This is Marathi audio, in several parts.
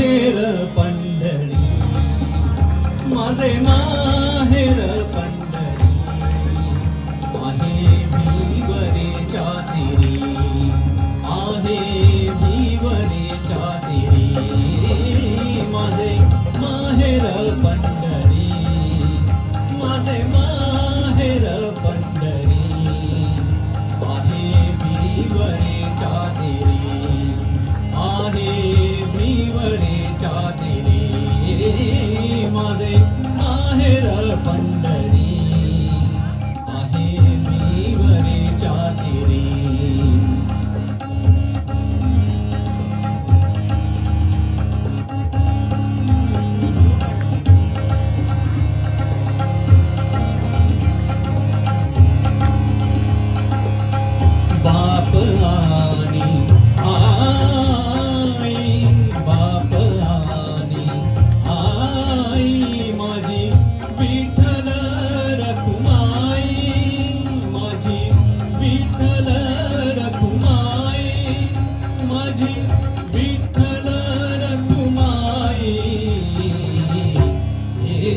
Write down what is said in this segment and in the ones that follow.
माहेर पंढरी, माझे माहेर पंढरी, आहे भिवरेच्या तिरी, आहे भिवरेच्या तिरी, माझे माहेर पंढरी, माझे माहेर पंढरी, आहे भिवरेच्या तिरी, आहे भिवरेच्या तिरी, माझे माहेर पंढरी, आहे भिवरेच्या तिरी. बाप आणि आई, बाप आणि आई, माझी विठ्ठल रखुमाई, माझी विठ्ठल रखुमाई, माझी विठ्ठल रखुमाई, हे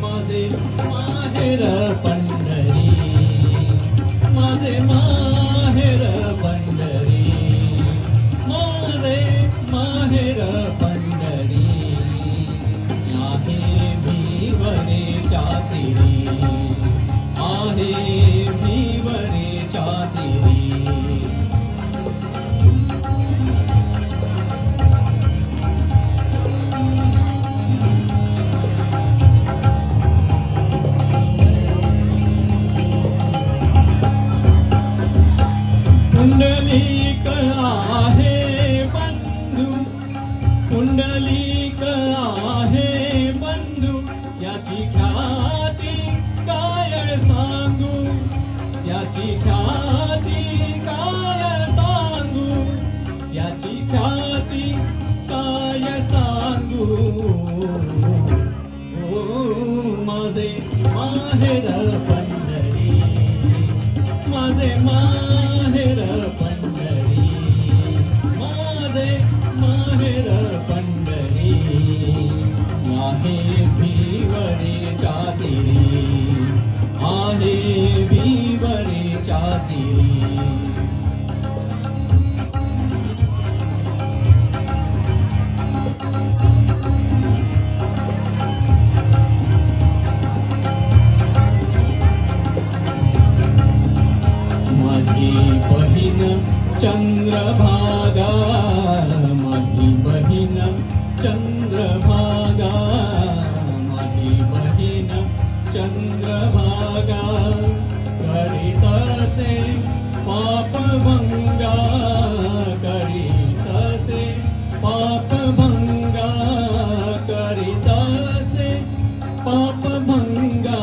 माझे माहेर पंढरी, माझे माहेर पंढरी, माझे माहेर पंढरी, आहे भिवरेच्या तिरी, आहे भिवरेच्या तिरी. पुंडलिक आहे बंधू, पुंडलिक आहे बंधू, याची ख्याती काय सांगू, याची ख्याती काय सांगू, याची ख्याती काय सांगू. ओ माझे माहेर पंढरी, माझे माहेर पंढरी, माझे माहेर पंढरी, आहे भिवरेच्या तिरी, आहे भिवरेच्या तिरी. माझी बहीण चंद्रभागा, माझी बहीण चंद्रभागा, माझी बहीण चंद्रभागा, करीतसे पापभंगा, करीतसे पापभंगा, करीतसे पापभंगा.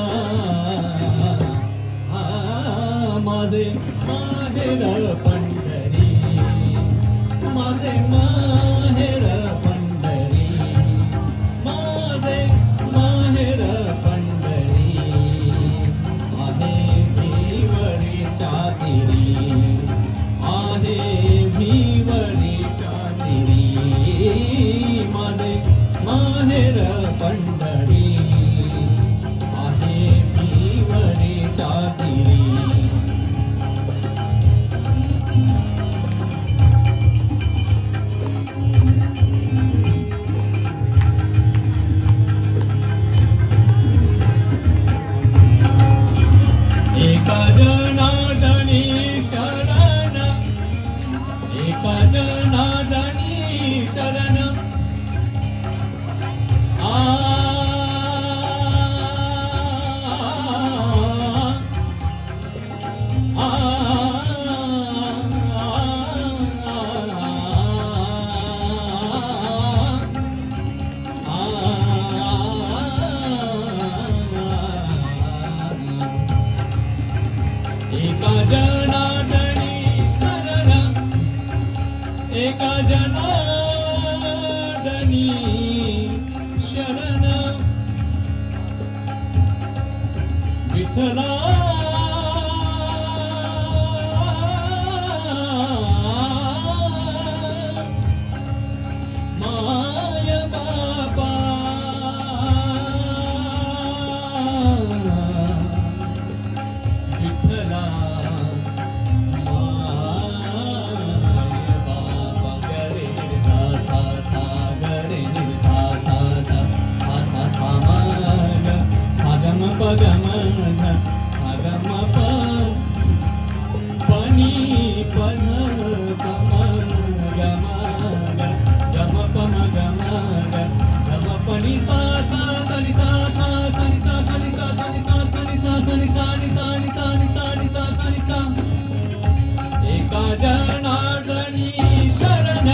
माझे माहेर पंढरी, माझे माहेर पंढरी, माझे माहेर पंढरी, आहे भिवरेच्या तिरी, आहे भिवरेच्या तिरी, माझे माहेर पंढरी, आहे भिवरेच्या तिरी. एका जनार्दनी शरण, एका जनार्दनी शरण, आ एका जनार्दनी शरण, एका जनार्दनी शरण, विठ्ठला माय जनार्दनी शरण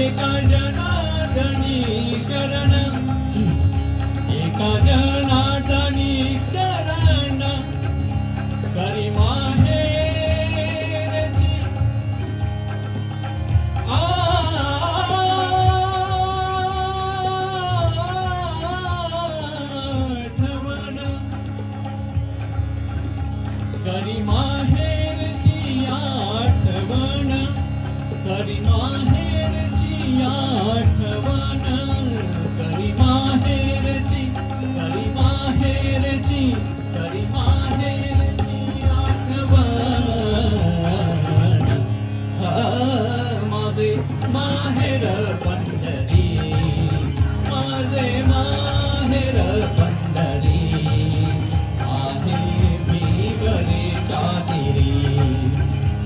एका जनार्दनी शरण एका जनार्दनी शरण करी माहेरची आठवण करी माहेरची आठवण करी माहेरची आठवण करी माहेरची करी माहेरची करी माहेरची आठवण माझे माहेर पंढरी माझे माहेर पंढरी आहे मी वरीच्या तिरी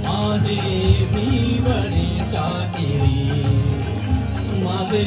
आहे मी वरीच्या तिरी माझे